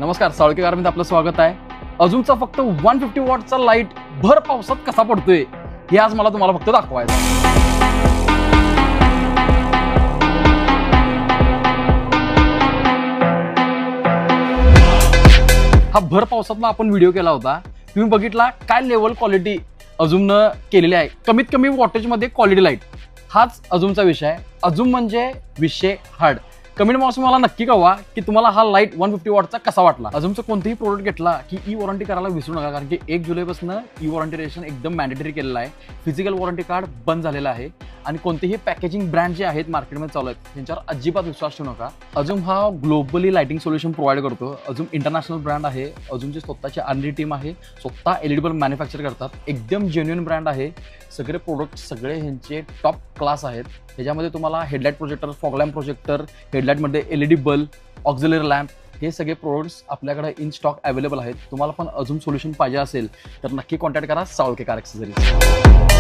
नमस्कार, साळके कारमध्ये आपलं स्वागत आहे. अजूनचा फक्त 150 वॉटचा लाईट भर पावसात कसा पडतोय हे आज मला तुम्हाला फक्त दाखवायचं. हा भर पावसातला आपण व्हिडिओ केला होता. तुम्ही बघितला काय लेवल क्वालिटी अजूमनं केलेली आहे. कमीत कमी वॉटेजमध्ये क्वालिटी लाईट हाच अजूमचा विषय आहे. अजूम म्हणजे विषय हार्ड. कमेंट बॉक्स मला नक्की कळवा की तुम्हाला हा लाईट 150 वॉटचा कसा वाटला. अजूमचं कोणतेही प्रोडक्ट घेतला की ई वॉरंटी करायला विसरू नका, कारण की 1 जुलैपासून ई वॉरंटी रेशन एकदम मॅन्डेटरी केलेलं आहे. फिजिकल वॉरंटी कार्ड बंद झालेलं आहे आणि कोणतेही पॅकेजिंग ब्रँड जे आहेत मार्केटमध्ये चालू आहेत त्यांच्यावर अजिबात विश्वास ठेवू नका. अजूम हा ग्लोबली लाइटिंग सोल्युशन प्रोव्हाइड करतो. अजूम इंटरनॅशनल ब्रँड आहे. अजूमची स्वतःची R&D टीम आहे. स्वतः LED बल्ब मॅन्युफॅक्चर करतात. एकदम जेन्युइन ब्रँड आहे. सगळे प्रोडक्ट सगळे ह्यांचे टॉप क्लास आहेत. ह्याच्यामध्ये तुम्हाला headlight projector, fog lamp projector, हेडलाईटमध्ये LED बल्ब, ऑक्झिलरी लॅम्प हे सगळे प्रोडक्ट्स आपल्याकडे इन स्टॉक अवेलेबल आहेत. तुम्हाला पण अजून सोल्युशन पाहिजे असेल तर नक्की कॉन्टॅक्ट करा साळके कार एक्सेसरीज.